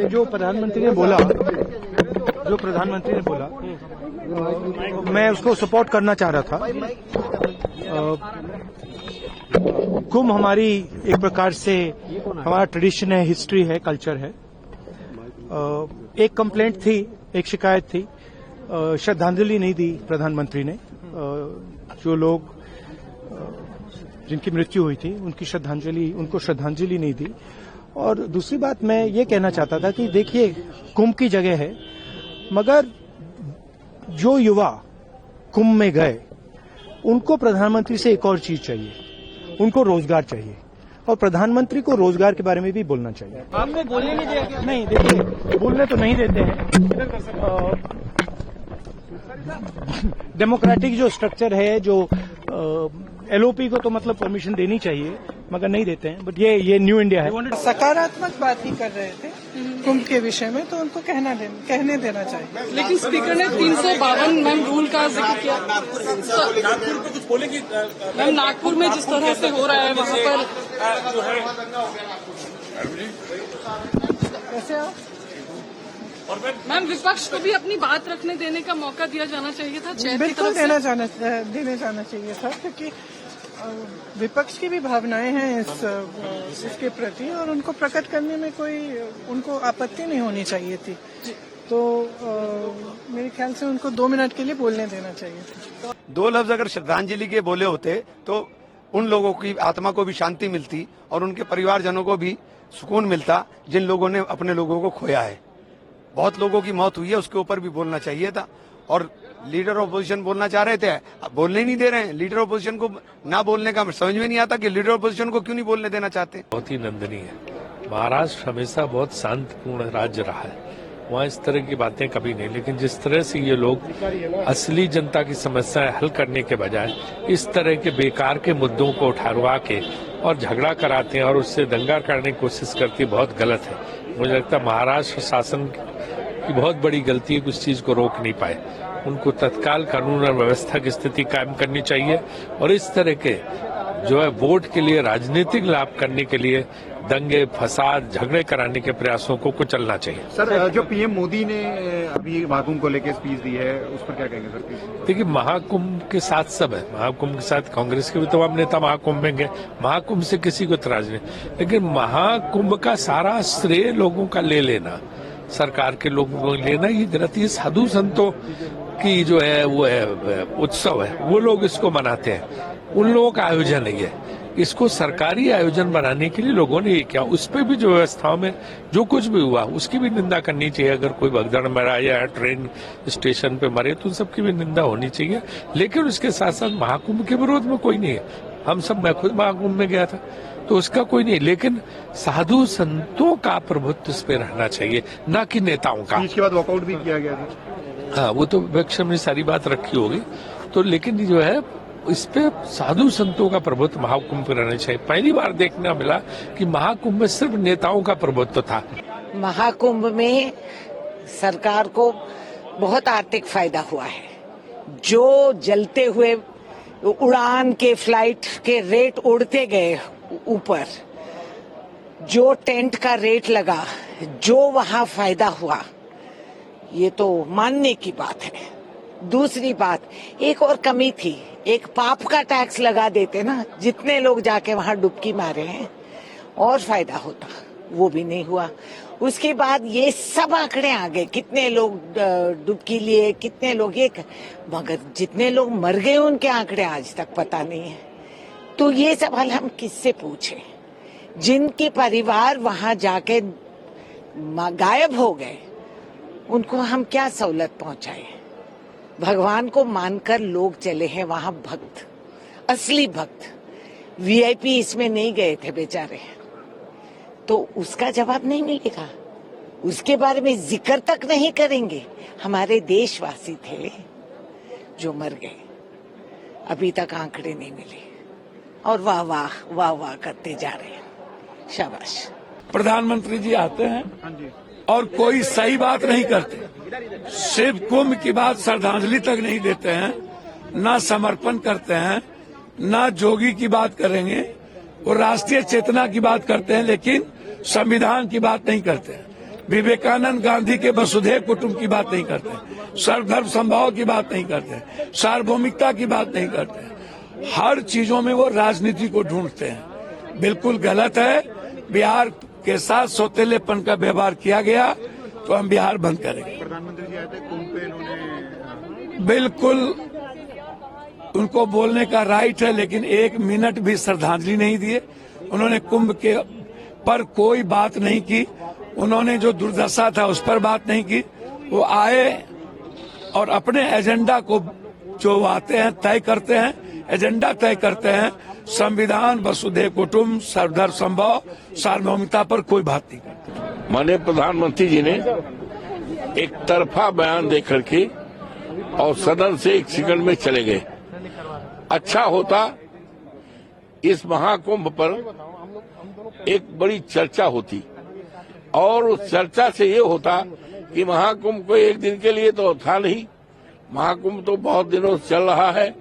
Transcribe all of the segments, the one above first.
जो प्रधानमंत्री ने बोला मैं उसको सपोर्ट करना चाह रहा था। कुंभ हमारी एक प्रकार से हमारा ट्रेडिशन है, हिस्ट्री है, कल्चर है। एक कंप्लेंट थी, एक शिकायत थी, श्रद्धांजलि नहीं दी प्रधानमंत्री ने। जो लोग जिनकी मृत्यु हुई थी उनको श्रद्धांजलि नहीं दी। और दूसरी बात मैं ये कहना चाहता था कि देखिए, कुंभ की जगह है, मगर जो युवा कुंभ में गए उनको प्रधानमंत्री से एक और चीज चाहिए, उनको रोजगार चाहिए, और प्रधानमंत्री को रोजगार के बारे में भी बोलना चाहिए। आपने बोलने नहीं दिया? नहीं, देखिए, बोलने तो नहीं देते हैं। डेमोक्रेटिक जो स्ट्रक्चर है, जो एलओपी को तो मतलब परमिशन देनी चाहिए, मगर नहीं देते हैं। बट ये न्यू इंडिया है। सकारात्मक बात ही कर रहे थे कुंभ के विषय में, तो उनको कहने देना चाहिए। लेकिन स्पीकर ने 352 मैम रूल का जिक्र किया। नागपुर पे कुछ बोलेंगी? मैम, नागपुर में जिस तरह से हो रहा है वहाँ पर जो है कैसे आप? और मैम, विपक्ष को भी अपनी बात रखने देने का मौका दिया जाना चाहिए था। चेयर की बिल्कुल तरफ देने जाना चाहिए था, क्योंकि विपक्ष की भी भावनाएं हैं इसके प्रति, और उनको प्रकट करने में कोई उनको आपत्ति नहीं होनी चाहिए थी। तो मेरे ख्याल से उनको 2 मिनट के लिए बोलने देना चाहिए था। 2 लफ्ज अगर श्रद्धांजलि के बोले होते तो उन लोगों की आत्मा को भी शांति मिलती और उनके परिवारजनों को भी सुकून मिलता जिन लोगों ने अपने लोगों को खोया है। बहुत लोगों की मौत हुई है, उसके ऊपर भी बोलना चाहिए था। और लीडर ऑफ अपोजिशन बोलना चाह रहे थे, अब बोलने ही नहीं दे रहे हैं। लीडर ऑफ अपोजिशन को ना बोलने का समझ में नहीं आता कि लीडर ऑफ अपोजिशन को क्यों नहीं बोलने देना चाहते। बहुत ही निंदनीय है। महाराष्ट्र हमेशा बहुत शांतिपूर्ण राज्य रहा है, वहाँ इस तरह की बातें कभी नहीं। लेकिन जिस तरह से ये लोग असली जनता की समस्याएं हल करने के बजाय इस तरह के बेकार के मुद्दों को उठा के और झगड़ा कराते हैं और उससे दंगा करने की कोशिश करती है, बहुत गलत है। मुझे लगता है महाराष्ट्र शासन की बहुत बड़ी गलती है कि उस चीज को रोक नहीं पाए। उनको तत्काल कानून और व्यवस्था की स्थिति कायम करनी चाहिए और इस तरह के जो है वोट के लिए राजनीतिक लाभ करने के लिए दंगे, फसाद, झगड़े कराने के प्रयासों को कुचलना चाहिए। सर, जो पीएम मोदी ने अभी महाकुंभ को लेकर स्पीच दी है, उस पर क्या कहेंगे सर? देखिए, महाकुंभ के साथ सब है। महाकुंभ के साथ कांग्रेस के भी तमाम नेता महाकुंभ में गए, महाकुंभ से किसी को इतराज नहीं। लेकिन महाकुंभ का सारा श्रेय लोगों का ले लेना, सरकार के लोगों को लेना, ये गलत। ये साधु संतों की जो है वो है उत्सव है, वो लोग इसको मनाते हैं, उन लोगों का आयोजन है ये। इसको सरकारी आयोजन बनाने के लिए लोगों ने ये किया। उस पर भी जो व्यवस्थाओं में जो कुछ भी हुआ उसकी भी निंदा करनी चाहिए। अगर कोई भगदड़ मरा या ट्रेन स्टेशन पे मरे तो उन सबकी भी निंदा होनी चाहिए। लेकिन उसके साथ साथ महाकुंभ के विरोध में कोई नहीं है। मैं खुद महाकुंभ में गया था, तो उसका कोई नहीं। लेकिन साधु संतों का प्रभुत्व इस पे रहना चाहिए, न कि नेताओं का। इसके बाद वॉकआउट भी किया गया था। हाँ, वो तो विपक्ष में सारी बात रखी होगी। तो लेकिन जो है इस पे साधु संतों का प्रभुत्व महाकुंभ पे रहना चाहिए। पहली बार देखने मिला कि महाकुंभ में सिर्फ नेताओं का प्रभुत्व था। महाकुंभ में सरकार को बहुत आर्थिक फायदा हुआ है। जो जलते हुए उड़ान के फ्लाइट के रेट उड़ते गए ऊपर, जो टेंट का रेट लगा, जो वहां फायदा हुआ, ये तो मानने की बात है। दूसरी बात, एक और कमी थी, एक पाप का टैक्स लगा देते ना, जितने लोग जाके वहां डुबकी मारे हैं और फायदा होता, वो भी नहीं हुआ। उसके बाद ये सब आंकड़े आ गए, कितने लोग डुबकी लिए, कितने लोग ये, मगर जितने लोग मर गए उनके आंकड़े आज तक पता नहीं है। तो ये सवाल हम किससे पूछे? जिनके परिवार वहां जाके गायब हो गए, उनको हम क्या सहूलत पहुंचाए? भगवान को मानकर लोग चले हैं वहां, भक्त, असली भक्त, वीआईपी इसमें नहीं गए थे बेचारे, तो उसका जवाब नहीं मिलेगा। उसके बारे में जिक्र तक नहीं करेंगे। हमारे देशवासी थे जो मर गए, अभी तक आंकड़े नहीं मिले, और वाह वाह वाह वाह करते जा रहे हैं। शाबाश। प्रधानमंत्री जी आते हैं और कोई सही बात नहीं करते, सिर्फ कुंभ की बात श्रद्धांजलि तक नहीं देते हैं, ना समर्पण करते हैं, ना जोगी की बात करेंगे। वो राष्ट्रीय चेतना की बात करते हैं लेकिन संविधान की बात नहीं करते हैं। विवेकानंद गांधी के वसुधैव कुटुंब की बात नहीं करते, सर्वधर्म समभाव की बात नहीं करते, सार्वभौमिकता की बात नहीं करते। हर चीजों में वो राजनीति को ढूंढते हैं। बिल्कुल गलत है। बिहार के साथ सौतेलेपन का व्यवहार किया गया तो हम बिहार बंद करेंगे। प्रधानमंत्री जी आए थे कुंभ पे, इन्होंने बिल्कुल उनको बोलने का राइट है, लेकिन 1 मिनट भी श्रद्धांजलि नहीं दिए। उन्होंने कुंभ के पर कोई बात नहीं की। उन्होंने जो दुर्दशा था उस पर बात नहीं की। वो आए और अपने एजेंडा को जो आते हैं तय करते हैं, एजेंडा तय करते हैं। संविधान, वसुधैव कुटुंब, सर्वधर्म समभाव, सार्वभौमिकता पर कोई बात नहीं करते। माननीय प्रधानमंत्री जी ने एक तरफा बयान दे करके और सदन से 1 सेकंड में चले गए। अच्छा होता इस महाकुंभ पर एक बड़ी चर्चा होती और उस चर्चा से ये होता कि महाकुंभ को एक दिन के लिए तो था नहीं, महाकुंभ तो बहुत दिनों से चल रहा है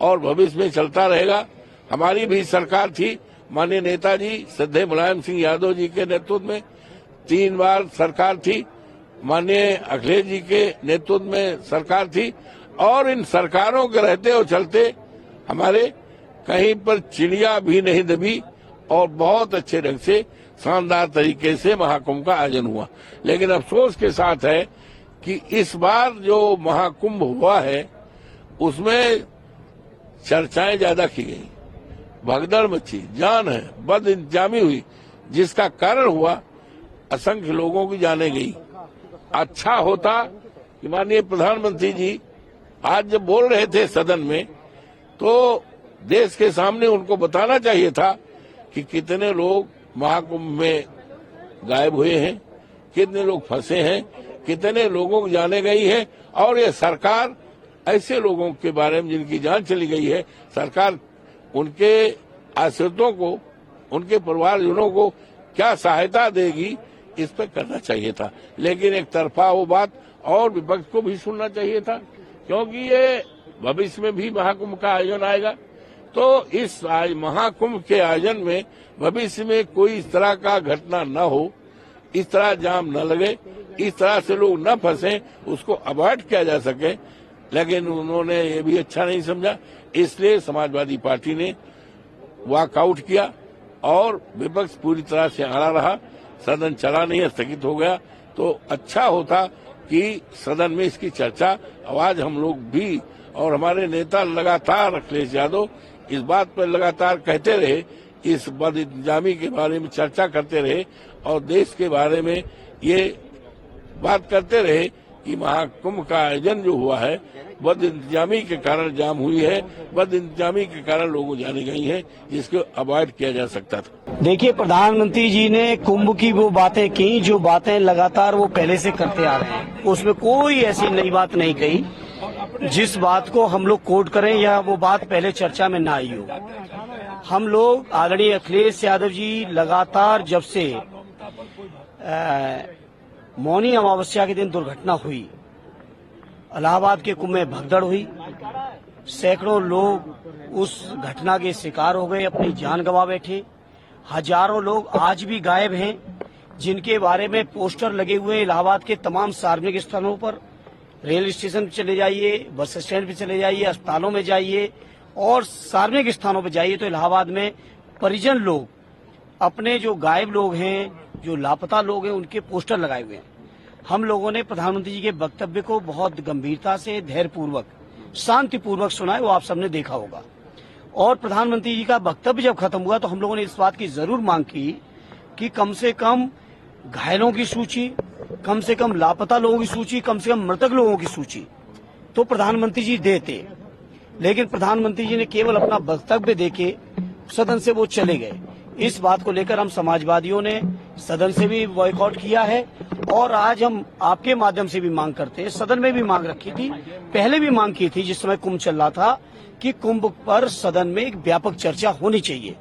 और भविष्य में चलता रहेगा। हमारी भी सरकार थी, माननीय नेताजी श्रद्धेय मुलायम सिंह यादव जी के नेतृत्व में 3 बार सरकार थी, माननीय अखिलेश जी के नेतृत्व में सरकार थी और इन सरकारों के रहते और चलते हमारे कहीं पर चिड़िया भी नहीं दबी और बहुत अच्छे ढंग से शानदार तरीके से महाकुंभ का आयोजन हुआ। लेकिन अफसोस के साथ है कि इस बार जो महाकुंभ हुआ है उसमें चर्चाएं ज्यादा की गई, भगदड़ मची, जान है, बद इंतजामी हुई, जिसका कारण हुआ असंख्य लोगों की जाने गई। अच्छा होता कि माननीय प्रधानमंत्री जी आज जब बोल रहे थे सदन में तो देश के सामने उनको बताना चाहिए था कि कितने लोग महाकुंभ में गायब हुए हैं, कितने लोग फंसे हैं, कितने लोगों की जाने गई है और ये सरकार ऐसे लोगों के बारे में जिनकी जान चली गई है, सरकार उनके आश्रितों को, उनके परिवारजनों को क्या सहायता देगी, इस पर करना चाहिए था। लेकिन एक तरफा वो बात, और विपक्ष को भी सुनना चाहिए था, क्योंकि ये भविष्य में भी महाकुंभ का आयोजन आएगा। तो इस महाकुंभ के आयोजन में भविष्य में कोई इस तरह का घटना न हो, इस तरह जाम न लगे, इस तरह से लोग न फंसे, उसको अवॉइड किया जा सके। लेकिन उन्होंने ये भी अच्छा नहीं समझा, इसलिए समाजवादी पार्टी ने वॉकआउट किया और विपक्ष पूरी तरह से आड़ा रहा, सदन चला नहीं, स्थगित हो गया। तो अच्छा होता कि सदन में इसकी चर्चा, आवाज हम लोग भी और हमारे नेता लगातार अखिलेश यादव इस बात पर लगातार कहते रहे, इस बद इंतजामी के बारे में चर्चा करते रहे और देश के बारे में ये बात करते रहे कि महाकुंभ का आयोजन जो हुआ है बद इंतजामी के कारण जाम हुई है, बद इंतजामी के कारण लोगों जाने गई है, जिसको अवॉइड किया जा सकता था। देखिए, प्रधानमंत्री जी ने कुंभ की वो बातें की जो बातें लगातार वो पहले से करते आ रहे हैं, उसमें कोई ऐसी नई बात नहीं कही जिस बात को हम लोग कोट करें या वो बात पहले चर्चा में ना आई हो। हम लोग आदरणीय अखिलेश यादव जी लगातार जब से मौनी अमावस्या के दिन दुर्घटना हुई, इलाहाबाद के कुंभ में भगदड़ हुई, सैकड़ों लोग उस घटना के शिकार हो गए, अपनी जान गंवा बैठे। हजारों लोग आज भी गायब हैं, जिनके बारे में पोस्टर लगे हुए इलाहाबाद के तमाम सार्वजनिक स्थानों पर, रेल स्टेशन पे चले जाइए, बस स्टैंड पे चले जाइए, अस्पतालों में जाइए और सार्वजनिक स्थानों पे जाइए तो इलाहाबाद में परिजन लोग अपने जो गायब लोग हैं, जो लापता लोग हैं, उनके पोस्टर लगाए हुए हैं। हम लोगों ने प्रधानमंत्री जी के वक्तव्य को बहुत गंभीरता से, धैर्यपूर्वक, शांतिपूर्वक सुना है, वो आप सबने देखा होगा। और प्रधानमंत्री जी का वक्तव्य जब खत्म हुआ तो हम लोगों ने इस बात की जरूर मांग की कि कम से कम घायलों की सूची, कम से कम लापता लोगों की सूची, कम से कम मृतक लोगों की सूची तो प्रधानमंत्री जी देते। लेकिन प्रधानमंत्री जी ने केवल अपना वक्तव्य देके सदन से वो चले गए। इस बात को लेकर हम समाजवादियों ने सदन से भी बॉयकॉट किया है और आज हम आपके माध्यम से भी मांग करते हैं, सदन में भी मांग रखी थी, पहले भी मांग की थी जिस समय कुंभ चल रहा था, कि कुंभ पर सदन में एक व्यापक चर्चा होनी चाहिए।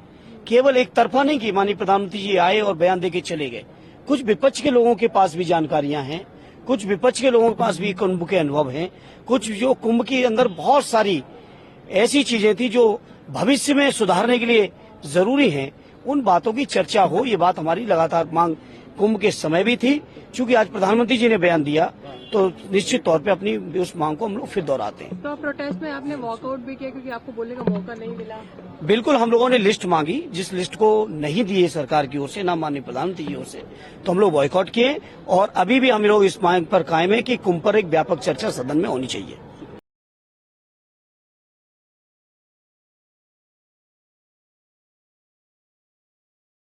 केवल एक तरफा नहीं कि माननीय प्रधानमंत्री जी आए और बयान देके चले गए। कुछ विपक्ष के लोगों के पास भी जानकारियां हैं, कुछ विपक्ष के लोगों के पास भी कुंभ के अनुभव हैं, कुछ जो कुंभ के अंदर बहुत सारी ऐसी चीजें थी जो भविष्य में सुधारने के लिए जरूरी हैं, उन बातों की चर्चा हो, ये बात हमारी लगातार मांग कुंभ के समय भी थी। चूंकि आज प्रधानमंत्री जी ने बयान दिया तो निश्चित तौर पे अपनी उस मांग को हम लोग फिर दोहराते हैं। तो प्रोटेस्ट में आपने वॉकआउट भी किया क्योंकि आपको बोलने का मौका नहीं मिला? बिल्कुल, हम लोगों ने लिस्ट मांगी, जिस लिस्ट को नहीं दी है सरकार की ओर से, ना माननीय प्रधानमंत्री की ओर से, तो हम लोग बॉयकॉट किए और अभी भी हम लोग इस मांग पर कायम है कि कुंभ पर एक व्यापक चर्चा सदन में होनी चाहिए।